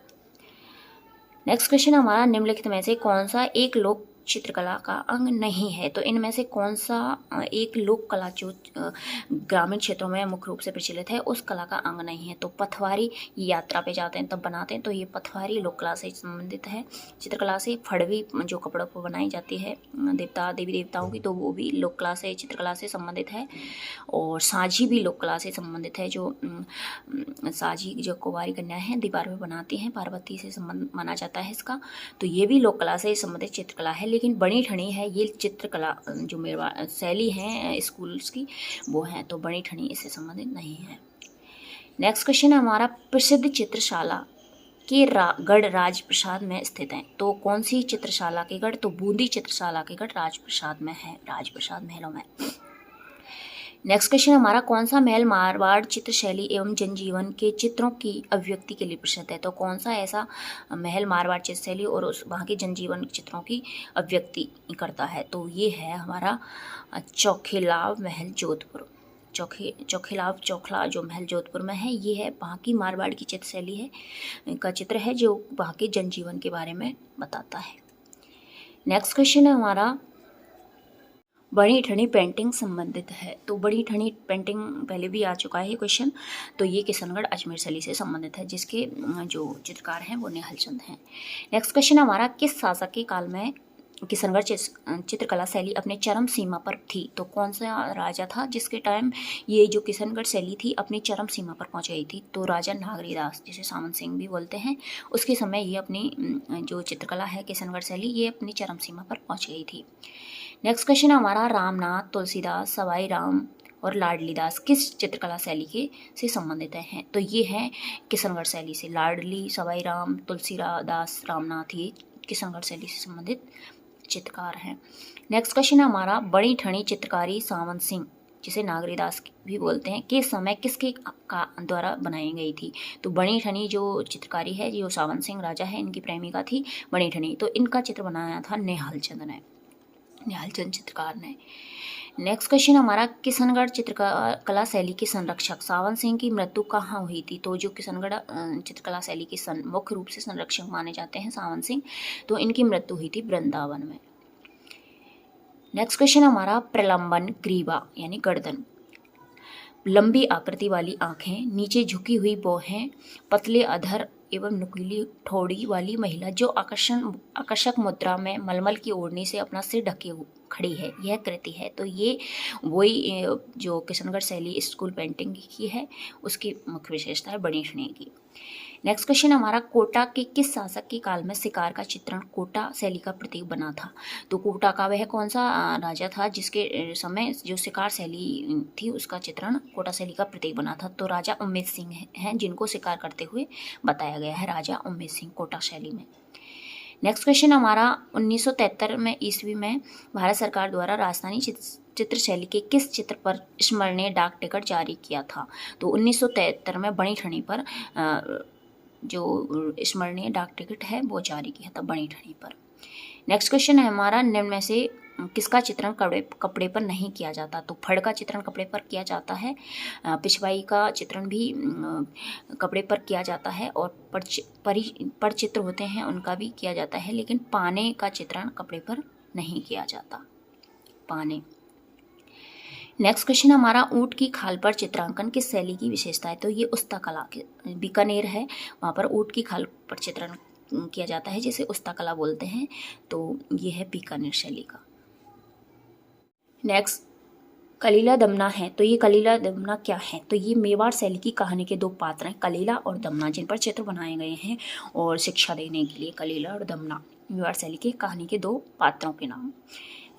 नेक्स्ट क्वेश्चन हमारा निम्नलिखित में से कौन सा एक लोक चित्रकला का अंग नहीं है? तो इनमें से कौन सा एक लोक कला जो ग्रामीण क्षेत्रों में मुख्य रूप से प्रचलित है उस कला का अंग नहीं है? तो पथवारी, यात्रा पे जाते हैं तब बनाते हैं, तो ये पथवारी लोक कला से संबंधित है, चित्रकला से। फड़वी जो कपड़ों पर बनाई जाती है देवी देवताओं की, तो वो भी लोक कला से, चित्रकला से संबंधित है। और साझी भी लोक कला से संबंधित है, जो साझी जो कुंवारी कन्या है दीवार में बनाती हैं, पार्वती से संबंध माना जाता है इसका। तो ये भी लोक कला से संबंधित चित्रकला है। लेकिन बनी ठनी है ये चित्रकला जो मेवाड़ शैली है स्कूल्स की वो है, तो बनी ठनी इससे संबंधित नहीं है। नेक्स्ट क्वेश्चन है हमारा प्रसिद्ध चित्रशाला के गढ़ राजप्रसाद में स्थित है। तो कौन सी चित्रशाला के गढ़? तो बूंदी चित्रशाला के गढ़ राजप्रसाद में है, राजप्रसाद महलों में। नेक्स्ट क्वेश्चन हमारा कौन सा महल मारवाड़ चित्र शैली एवं जनजीवन के चित्रों की अभिव्यक्ति के लिए प्रसिद्ध है? तो कौन सा ऐसा महल मारवाड़ चित्र शैली और उस वहाँ के जनजीवन चित्रों की अभिव्यक्ति करता है? तो ये है हमारा चौखिलाव महल जोधपुर। चौखला जो महल जोधपुर में है, ये है वहाँ की मारवाड़ की चित्र शैली है का चित्र है जो वहाँ के जनजीवन के बारे में बताता है। नेक्स्ट क्वेश्चन है हमारा बनी ठनी पेंटिंग संबंधित है। तो बनी ठनी पेंटिंग पहले भी आ चुका है ये क्वेश्चन। तो ये किशनगढ़ अजमेर शैली से संबंधित है, जिसके जो चित्रकार हैं वो निहाल चंद हैं। नेक्स्ट क्वेश्चन हमारा किस शासक के काल में किशनगढ़ चित्रकला शैली अपने चरम सीमा पर थी? तो कौन सा राजा था जिसके टाइम ये जो किशनगढ़ शैली थी अपनी चरम सीमा पर पहुंच गई थी? तो राजा नागरीदास, जिसे सामंत सिंह भी बोलते हैं, उसके समय ये अपनी जो चित्रकला है किशनगढ़ शैली ये अपनी चरम सीमा पर पहुंच गई थी। नेक्स्ट क्वेश्चन हमारा रामनाथ, तुलसीदास, सवाई राम और लाडली दास किस चित्रकला शैली के से संबंधित हैं? तो ये हैं किशनगढ़ शैली से। लाडली, सवाई राम, तुलसीदास, रामनाथ ये किशनगढ़ शैली से संबंधित चित्रकार हैं। नेक्स्ट क्वेश्चन हमारा बड़ी ठनी चित्रकारी सावंत सिंह, जिसे नागरीदास भी बोलते हैं, के समय किसके का द्वारा बनाई गई थी? तो बड़ी ठनी जो चित्रकारी है जो सावंत सिंह राजा है इनकी प्रेमिका थी बड़ी ठनी, तो इनका चित्र बनाया था निहाल चंद चित्रकार ने। नेक्स्ट क्वेश्चन हमारा किशनगढ़ चित्रकला शैली के संरक्षक सावंत सिंह की मृत्यु कहाँ हुई थी? तो जो किशनगढ़ चित्रकला शैली के मुख्य रूप से संरक्षक माने जाते हैं सावंत सिंह, तो इनकी मृत्यु हुई थी वृंदावन में। नेक्स्ट क्वेश्चन हमारा प्रलंबन ग्रीवा यानी गर्दन, लंबी आकृति वाली आंखें, नीचे झुकी हुई भौहें, पतले अधर एवं नुकीली ठोड़ी वाली महिला जो आकर्षक मुद्रा में मलमल की ओढ़नी से अपना सिर ढके खड़ी है, यह कृति है। तो ये वही जो किशनगढ़ शैली स्कूल पेंटिंग की है उसकी मुख्य विशेषता है बनी ठनी की। नेक्स्ट क्वेश्चन हमारा कोटा के किस शासक के काल में शिकार का चित्रण कोटा शैली का प्रतीक बना था? तो कोटा का वह कौन सा राजा था जिसके समय जो शिकार शैली थी उसका चित्रण कोटा शैली का प्रतीक बना था? तो राजा उम्मेद सिंह हैं जिनको शिकार करते हुए बताया गया है, राजा उम्मेद सिंह कोटा शैली में। नेक्स्ट क्वेश्चन हमारा 1973 में ईस्वी में भारत सरकार द्वारा राजस्थानी चित्र शैली के किस चित्र पर स्मरणीय डाक टिकट जारी किया था? तो 1973 में बनी ठनी पर जो स्मरणीय डाक टिकट है वो जारी किया था बनी ठनी पर। नेक्स्ट क्वेश्चन है हमारा निम्न में से किसका चित्रण कपड़े पर नहीं किया जाता? तो फड़ का चित्रण कपड़े पर किया जाता है, पिछवाई का चित्रण भी कपड़े पर किया जाता है, और परचित्र होते हैं उनका भी किया जाता है, लेकिन पाने का चित्रण कपड़े पर नहीं किया जाता, पाने। नेक्स्ट क्वेश्चन हमारा ऊंट की खाल पर चित्रांकन किस शैली की विशेषता है? तो ये उस्ता कला बीकानेर है, वहाँ पर ऊंट की खाल पर चित्रण किया जाता है जिसे उस्ता कला बोलते हैं, तो ये है बीकानेर शैली का। नेक्स्ट कलीला दमना है, तो ये कलीला दमना क्या है? तो ये मेवाड़ शैली की कहानी के दो पात्र हैं, कलीला और दमना, जिन पर चित्र बनाए गए हैं और शिक्षा देने के लिए। कलीला और दमना मेवाड़ शैली की कहानी के दो पात्रों के नाम।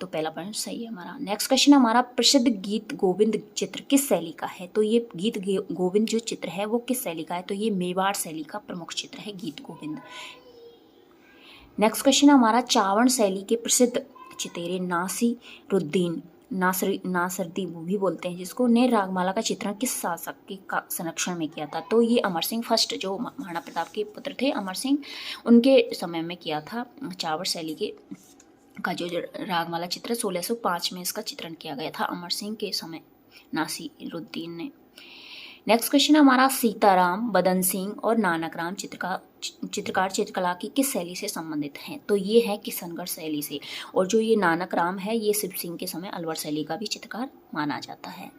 तो पहला पॉइंट सही है हमारा। नेक्स्ट क्वेश्चन हमारा, प्रसिद्ध गीत गोविंद चित्र किस शैली का है? तो ये गीत गोविंद जो चित्र है वो किस शैली का है? तो ये मेवाड़ शैली का प्रमुख चित्र है गीत गोविंद। नेक्स्ट क्वेश्चन हमारा, चावड़ शैली के प्रसिद्ध चितेरे नासिरुद्दीन नासरदी भी बोलते हैं जिसको, ने रागमाला का चित्रण किस शासक के संरक्षण में किया था? तो ये अमर सिंह फर्स्ट, जो महाराणा प्रताप के पुत्र थे अमर सिंह, उनके समय में किया था। चावड़ शैली के का जो रागमाला चित्र 1605 में इसका चित्रण किया गया था अमर सिंह के समय, नासिरुद्दीन ने। नेक्स्ट क्वेश्चन हमारा, सीताराम, बदन सिंह और नानक राम चित्रकार चित्रकला की किस शैली से संबंधित हैं? तो ये है किशनगढ़ शैली से। और जो ये नानक राम है ये शिव सिंह के समय अलवर शैली का भी चित्रकार माना जाता है।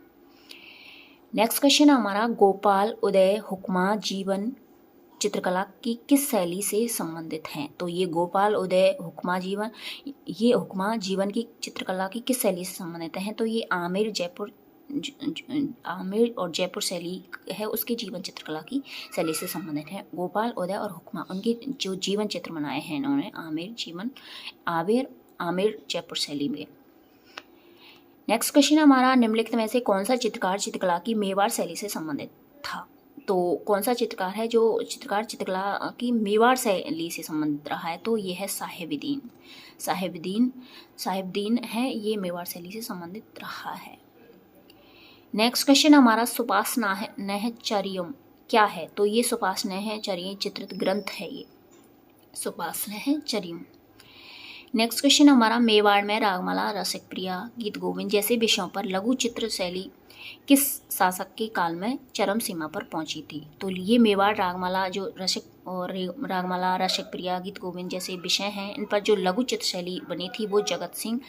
नेक्स्ट क्वेश्चन हमारा, गोपाल उदय हुक्मा जीवन चित्रकला की किस शैली से संबंधित हैं? तो ये गोपाल उदय हुक्मा जीवन की चित्रकला की किस शैली से संबंधित हैं? तो ये आमेर और जयपुर शैली है, उसके जीवन चित्रकला की शैली से संबंधित है। गोपाल उदय और हुक्मा, उनके जो जीवन चित्र बनाए हैं इन्होंने आमेर जयपुर शैली में। नेक्स्ट क्वेश्चन हमारा, निम्नलिखित में से कौन सा चित्रकार चित्रकला की मेवाड़ शैली से संबंधित था? तो कौन सा चित्रकार है जो चित्रकार चित्रकला की मेवाड़ शैली से संबंधित रहा है? तो ये है साहिबदीन है, ये मेवाड़ शैली से संबंधित रहा है। नेक्स्ट क्वेश्चन हमारा, सुपासनहचर्यम क्या है? तो ये सुपासनहचर्य चित्रित ग्रंथ है, ये सुपासनहचर्यम। नेक्स्ट क्वेश्चन हमारा, मेवाड़ में रागमाला, रसिकप्रिया, गीत गोविंद जैसे विषयों पर लघु चित्र शैली किस शासक के काल में चरम सीमा पर पहुंची थी? तो ये मेवाड़ रागमाला जो रागमाला, रसिकप्रिया, गीत गोविंद जैसे विषय हैं, इन पर जो लघु चित्र शैली बनी थी वो जगत सिंह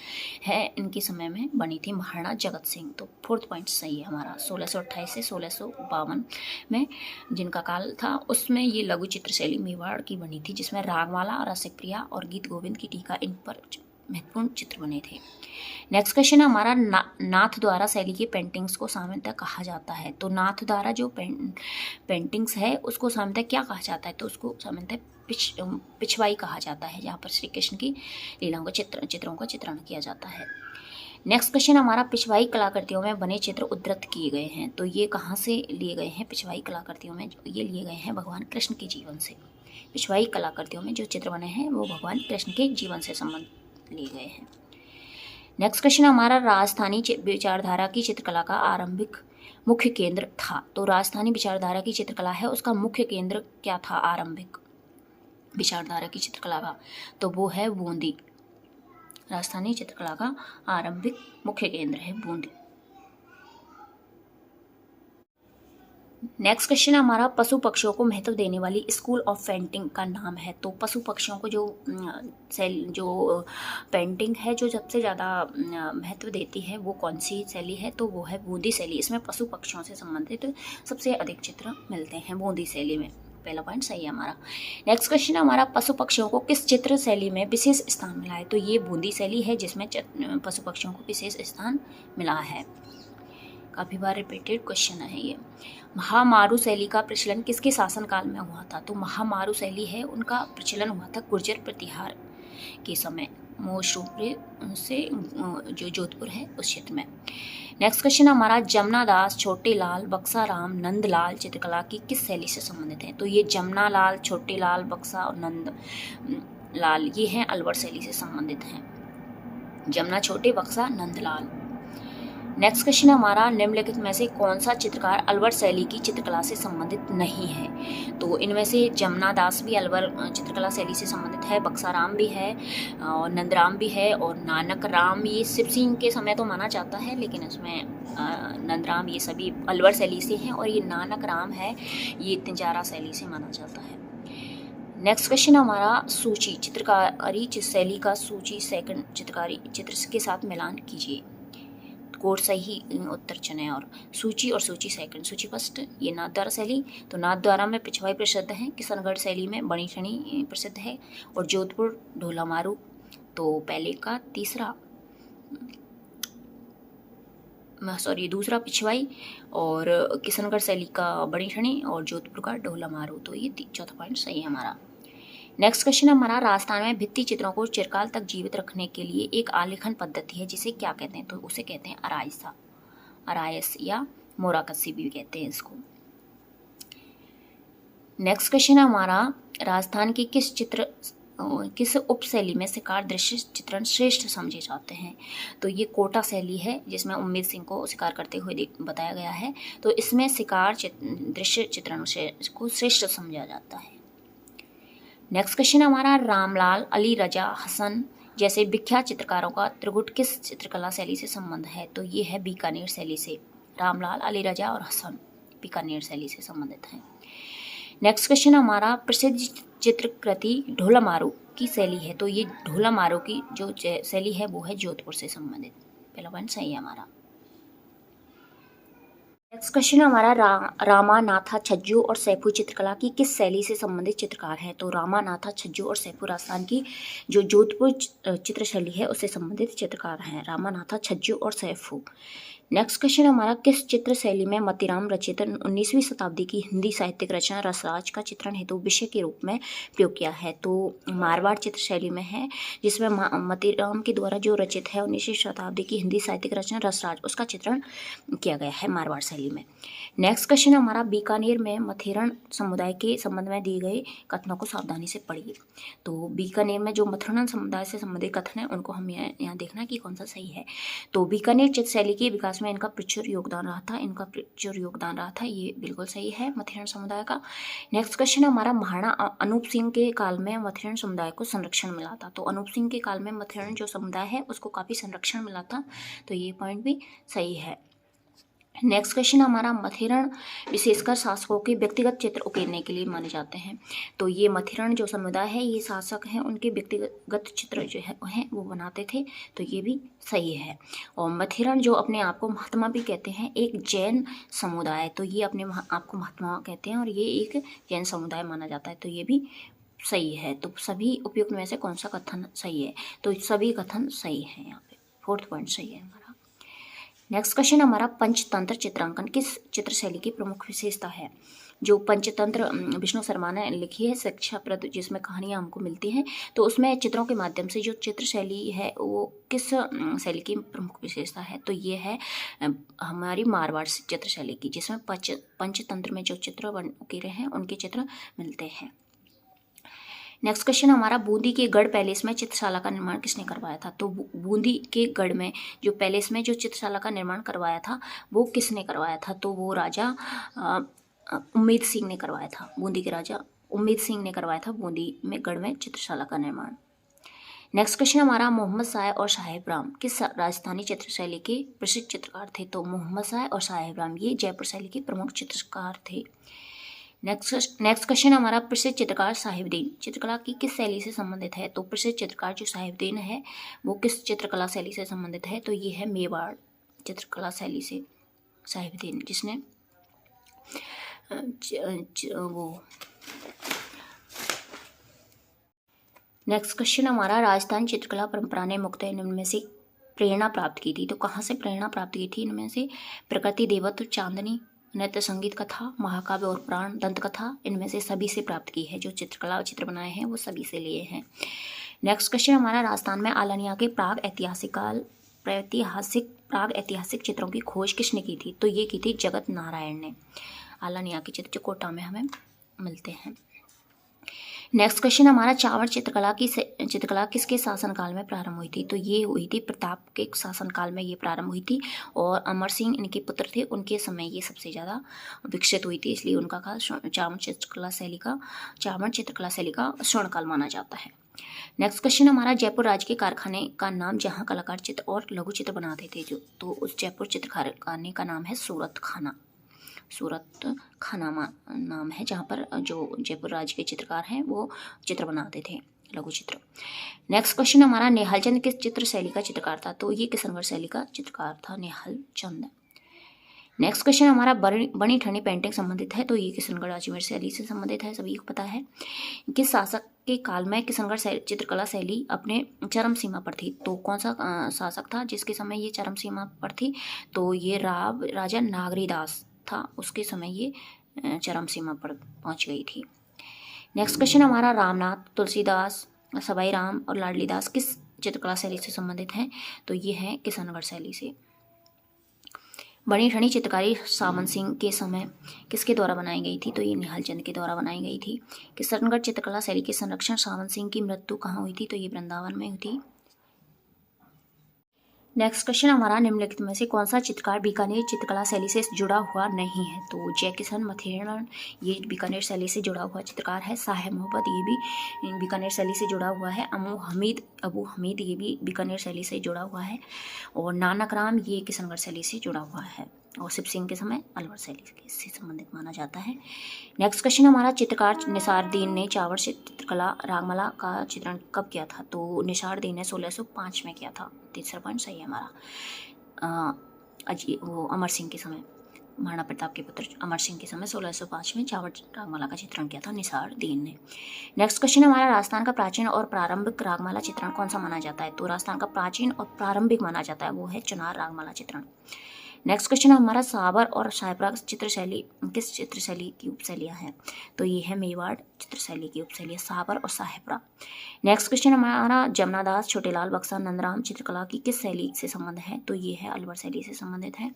है, इनके समय में बनी थी, महाराणा जगत सिंह। तो फोर्थ पॉइंट सही है हमारा। 1628 से 1652 में जिनका काल था उसमें ये लघु चित्र शैली मेवाड़ की बनी थी, जिसमें रागमाला, रसिकप्रिया और गीत गोविंद की टीका, इन पर महत्वपूर्ण चित्र बने थे। नेक्स्ट क्वेश्चन हमारा, नाथ द्वारा शैली की पेंटिंग्स को सामान्यतः कहा जाता है? तो नाथ द्वारा जो पेंटिंग्स है उसको सामान्यतः क्या कहा जाता है? तो उसको सामान्यतः पिछवाई कहा जाता है, जहाँ पर श्री कृष्ण की लीलाओं का चित्रों का चित्रण किया जाता है। नेक्स्ट क्वेश्चन हमारा, पिछवाई कलाकृतियों में बने चित्र उद्धृत किए गए हैं। तो ये कहाँ से लिए गए हैं? पिछवाई कलाकृतियों में ये लिए गए हैं भगवान कृष्ण के जीवन से। पिछवाई कलाकृतियों में जो चित्र बने हैं वो भगवान कृष्ण के जीवन से संबंध लिए गए हैं। नेक्स्ट क्वेश्चन हमारा, राजस्थानी विचारधारा की चित्रकला का आरंभिक मुख्य केंद्र था? तो राजस्थानी विचारधारा की चित्रकला है उसका मुख्य केंद्र क्या था आरंभिक विचारधारा की चित्रकला का? तो वो है बूंदी। राजस्थानी चित्रकला का आरंभिक मुख्य केंद्र है बूंदी। नेक्स्ट क्वेश्चन हमारा, पशु पक्षियों को महत्व देने वाली स्कूल ऑफ पेंटिंग का नाम है? तो पशु पक्षियों को जो पेंटिंग है जो सबसे ज़्यादा महत्व देती है वो कौन सी शैली है? तो वो है बूंदी शैली। इसमें पशु पक्षियों से संबंधित सबसे अधिक चित्र मिलते हैं बूंदी शैली में। पहला पॉइंट सही है हमारा। नेक्स्ट क्वेश्चन हमारा, पशु पक्षियों को किस चित्र शैली में विशेष स्थान मिला है? तो ये बूंदी शैली है जिसमें पशु पक्षियों को विशेष स्थान मिला है। काफ़ी बार रिपीटेड क्वेश्चन है ये। महामारू शैली का प्रचलन किसके शासनकाल में हुआ था? तो महामारू शैली है उनका प्रचलन हुआ था गुर्जर प्रतिहार के समय, मोशरूपुर से जो जोधपुर है उस क्षेत्र में। नेक्स्ट क्वेश्चन हमारा, जमुना दास, छोटे लाल, बक्सा राम, नंदलाल चित्रकला की किस शैली से संबंधित है? तो ये जमुना लाल, छोटे लाल, बक्सा और नंद लाल ये हैं अलवर शैली से संबंधित हैं। जमुना, छोटे, बक्सा, नंदलाल। नेक्स्ट क्वेश्चन हमारा, निम्नलिखित में से कौन सा चित्रकार अलवर शैली की चित्रकला से संबंधित नहीं है? तो इनमें से जमुना दास भी अलवर चित्रकला शैली से संबंधित है, बक्सा राम भी है और नंदराम भी है और नानक राम ये शिव सिंह के समय तो माना जाता है, लेकिन इसमें नंदराम ये सभी अलवर शैली से हैं और ये नानक राम है ये तिंजारा शैली से माना जाता है। नेक्स्ट क्वेश्चन हमारा, सूची चित्रकारी शैली का सूची सेकंड चित्र के साथ मिलान कीजिए। कोड सही उत्तर चुने और सूची सेकंड। सूची फर्स्ट ये नाथद्वारा शैली, तो नाथद्वारा में पिछवाई प्रसिद्ध है, किशनगढ़ शैली में बड़ी ठणी प्रसिद्ध है और जोधपुर ढोला मारू तो पहले का तीसरा। दूसरा पिछवाई, और किशनगढ़ शैली का बड़ी ठनी, और जोधपुर का ढोला मारू। तो ये चौथा पॉइंट सही है हमारा। नेक्स्ट क्वेश्चन हमारा, राजस्थान में भित्ति चित्रों को चिरकाल तक जीवित रखने के लिए एक आलेखन पद्धति है जिसे क्या कहते हैं? तो उसे कहते हैं अराइसा, अरायस या मोराकसी भी कहते हैं इसको। नेक्स्ट क्वेश्चन है हमारा, राजस्थान की किस उपशैली में शिकार दृश्य चित्रण श्रेष्ठ समझे जाते हैं? तो ये कोटा शैली है जिसमें उम्मीद सिंह को शिकार करते हुए बताया गया है। तो इसमें शिकार दृश्य चित्रण को श्रेष्ठ समझा जाता है। नेक्स्ट क्वेश्चन हमारा, रामलाल, अली रजा, हसन जैसे विख्यात चित्रकारों का त्रिगुट किस चित्रकला शैली से संबंध है? तो ये है बीकानेर शैली से। रामलाल, अली रजा और हसन बीकानेर शैली से संबंधित हैं। नेक्स्ट क्वेश्चन हमारा, प्रसिद्ध चित्रकृति ढोला मारू की शैली है। तो ये ढोला मारू की जो शैली है वो है जोधपुर से संबंधित। पहला पॉइंट सही है हमारा। नेक्स्ट क्वेश्चन हमारा, रामानाथा छज्जू और सैफू चित्रकला की किस शैली से संबंधित चित्रकार है? तो रामानाथा छज्जू और सैफू राजस्थान की जो जोधपुर चित्र शैली है उससे संबंधित चित्रकार हैं, रामानाथा छज्जू और सैफू। नेक्स्ट क्वेश्चन हमारा, किस चित्र शैली में मतीराम रचित 19वीं शताब्दी की हिंदी साहित्यिक रचना रसराज का चित्रण हेतु विषय के रूप में प्रयोग किया है? तो मारवाड़ चित्र शैली में है, जिसमें मतीराम के द्वारा जो रचित है 19वीं शताब्दी की हिंदी साहित्यिक रचना रसराज, उसका चित्रण किया गया है मारवाड़ शैली में। नेक्स्ट क्वेश्चन हमारा, बीकानेर में मथेरण समुदाय के संबंध में दिए गए कथनों को सावधानी से पढ़िए। तो बीकानेर में जो मथुरन समुदाय से संबंधित कथन है उनको हम यहाँ देखना कि कौन सा सही है। तो बीकानेर चित्र शैली के विकास में इनका प्रचुर योगदान रहा था, ये बिल्कुल सही है मथेरण समुदाय का। नेक्स्ट क्वेश्चन हमारा, महाराणा अनूप सिंह के काल में मथेरण समुदाय को संरक्षण मिला था। तो अनूप सिंह के काल में मथेरण जो समुदाय है उसको काफ़ी संरक्षण मिला था, तो ये पॉइंट भी सही है। नेक्स्ट क्वेश्चन हमारा, मथेरण विशेषकर शासकों के व्यक्तिगत चित्र उकेरने के लिए माने जाते हैं। तो ये मथेरण जो समुदाय है ये शासक हैं उनके व्यक्तिगत चित्र जो है वो बनाते थे, तो ये भी सही है। और मथेरण जो अपने आप को महात्मा भी कहते हैं, एक जैन समुदाय, तो ये अपने आप को महात्मा कहते हैं और ये एक जैन समुदाय माना जाता है, तो ये भी सही है। तो सभी उपयुक्त में से कौन सा कथन सही है? तो सभी कथन सही है, यहाँ पे 4th पॉइंट सही है हमारा। नेक्स्ट क्वेश्चन हमारा, पंचतंत्र चित्रांकन किस चित्र शैली की प्रमुख विशेषता है? जो पंचतंत्र विष्णु शर्मा ने लिखी है शिक्षाप्रद, जिसमें कहानियाँ हमको मिलती हैं, तो उसमें चित्रों के माध्यम से जो चित्र शैली है वो किस शैली की प्रमुख विशेषता है? तो ये है हमारी मारवाड़ चित्र शैली की, जिसमें पंचतंत्र में जो चित्र उकेरे हैं उनके चित्र मिलते हैं। नेक्स्ट क्वेश्चन हमारा, बूंदी के गढ़ पैलेस में चित्रशाला का निर्माण किसने करवाया था? तो बूंदी के गढ़ में जो पैलेस में जो चित्रशाला का निर्माण करवाया था वो किसने करवाया था? तो वो राजा उम्मीद सिंह ने करवाया था। बूंदी के राजा उम्मीद सिंह ने करवाया था बूंदी में गढ़ में चित्रशाला का निर्माण। नेक्स्ट क्वेश्चन हमारा, मोहम्मद शाह और साहेब राम किस राजस्थानी चित्र शैली के प्रसिद्ध चित्रकार थे? तो मोहम्मद शाह और साहेब राम ये जयपुर शैली के प्रमुख चित्रकार थे। नेक्स्ट क्वेश्चन हमारा, प्रसिद्ध चित्रकार साहिबदीन चित्रकला की किस शैली से संबंधित है? तो प्रसिद्ध चित्रकार जो साहिबदीन है वो किस चित्रकला शैली से संबंधित है? तो ये है मेवाड़ चित्रकला शैली से साहिबदीन, जिसने वो। नेक्स्ट क्वेश्चन हमारा, राजस्थान चित्रकला परंपरा ने मुख्यतः इनमें में से प्रेरणा प्राप्त की थी। तो कहाँ से प्रेरणा प्राप्त की थी? इनमें से प्रकृति, देवत्व, चांदनी, नृत्य, संगीत, कथा, महाकाव्य और पुराण, दंत कथा, इनमें से सभी से प्राप्त की है। जो चित्रकला चित्र बनाए हैं वो सभी से लिए हैं। नेक्स्ट क्वेश्चन हमारा, राजस्थान में आलनिया के प्राग ऐतिहासिक चित्रों की खोज किसने की थी? तो ये की थी जगत नारायण ने। आलनिया के चित्र जो कोटा में हमें मिलते हैं। नेक्स्ट क्वेश्चन हमारा, चावड़ चित्रकला किसके शासनकाल में प्रारंभ हुई थी? तो ये हुई थी प्रताप के शासनकाल में ये प्रारंभ हुई थी, और अमर सिंह इनके पुत्र थे, उनके समय ये सबसे ज़्यादा विकसित हुई थी, इसलिए उनका काल चावड़ चित्रकला शैली का स्वर्णकाल माना जाता है। नेक्स्ट क्वेश्चन हमारा, जयपुर राज्य के कारखाने का नाम जहाँ कलाकार चित्र और लघु चित्र बनाते थे तो उस जयपुर चित्र कारखाने का नाम है सूरत खाना नाम है, जहाँ पर जो जयपुर राज्य के चित्रकार हैं वो चित्र बनाते थे, लघु चित्र। नेक्स्ट क्वेश्चन हमारा, नेहाल चंद किस चित्र शैली का चित्रकार था? तो ये किशनगढ़ शैली का चित्रकार था नेहाल चंद। नेक्स्ट क्वेश्चन हमारा, बनी ठनी पेंटिंग संबंधित है, तो ये किशनगढ़ अजमेर शैली से संबंधित है, सभी को पता है। किस शासक के काल में किशनगढ़ चित्रकला शैली अपने चरम सीमा पर थी। तो कौन सा शासक था जिसके समय ये चरम सीमा पर थी? तो ये राजा नागरीदास था, उसके समय ये चरम सीमा पर पहुंच गई थी। नेक्स्ट क्वेश्चन हमारा, रामनाथ, तुलसीदास, सवाई राम और लाडली दास किस चित्रकला शैली से संबंधित हैं? तो ये है किशनगढ़ शैली से। बनी ठनी चित्रकारी सामंत सिंह के समय किसके द्वारा बनाई गई थी? तो ये निहाल चंद के द्वारा बनाई गई थी। किशनगढ़ चित्रकला शैली के संरक्षण सामंत सिंह की मृत्यु कहाँ हुई थी? तो ये वृंदावन में हुई थी। नेक्स्ट क्वेश्चन हमारा, निम्नलिखित में से कौन सा चित्रकार बीकानेर चित्रकला शैली से जुड़ा हुआ नहीं है? तो जय किशन मथेरण ये बीकानेर शैली से जुड़ा हुआ चित्रकार है। साहेब मोहब्बत ये भी बीकानेर शैली से जुड़ा हुआ है। अबू हमीद ये भी बीकानेर शैली से जुड़ा हुआ है। और नानक राम ये किशनगढ़ शैली से जुड़ा हुआ है। और शिव सिंह के समय अलवर शैली से संबंधित माना जाता है। नेक्स्ट क्वेश्चन हमारा, चित्रकार निसारुद्दीन ने चावड़ चित्रकला रागमाला का चित्रण कब किया था? तो निसारुद्दीन ने 1605 में किया था। तीसरा पॉइंट सही है हमारा। वो अमर सिंह के समय, महाराणा प्रताप के पुत्र अमर सिंह के समय 1605 में चावड़ रागमाला का चित्रण किया था निसारुद्दीन ने। नेक्स्ट क्वेश्चन हमारा, राजस्थान का प्राचीन और प्रारंभिक रागमाला चित्रण कौन सा माना जाता है? तो राजस्थान का प्राचीन और प्रारंभिक माना जाता है वो है चुनार रागमाला चित्रण। नेक्स्ट क्वेश्चन हमारा, साबर और साहेबरा चित्रशैली किस चित्रशैली की उपशैलियाँ हैं? तो ये है मेवाड़ चित्रशैली की उपशैली साबर और साहेबरा। नेक्स्ट क्वेश्चन हमारा, जमनादास, छोटेलाल बक्सा, नंदराम चित्रकला की किस शैली से संबंध है? तो ये है अलवर शैली से संबंधित है।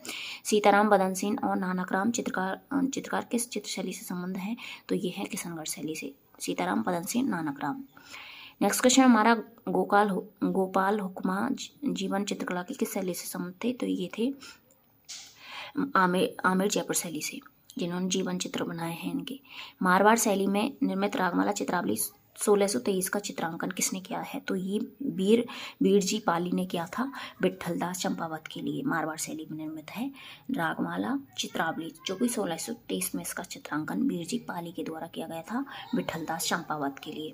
सीताराम, बदन सिंह और नानकराम चित्रकार किस चित्रशैली से संबंध है? तो ये है किशनगढ़ शैली से। सीताराम, बदन सिंह, नानकराम। नेक्स्ट क्वेश्चन हमारा, गोपाल हुक्मा जीवन चित्रकला की किस शैली से संबंध थे? तो ये थे आमिर जयपुर शैली से, जिन्होंने जीवन चित्र बनाए हैं इनके। मारवाड़ शैली में निर्मित रागमाला चित्रावली 1623 का चित्रांकन किसने किया है? तो ये बीरजी पाली ने किया था विठलदास चंपावत के लिए। मारवाड़ शैली में निर्मित है रागमाला चित्रावली, जो कि 1623 में इसका चित्रांकन बीरजी पाली के द्वारा किया गया था विठलदास चंपावत के लिए।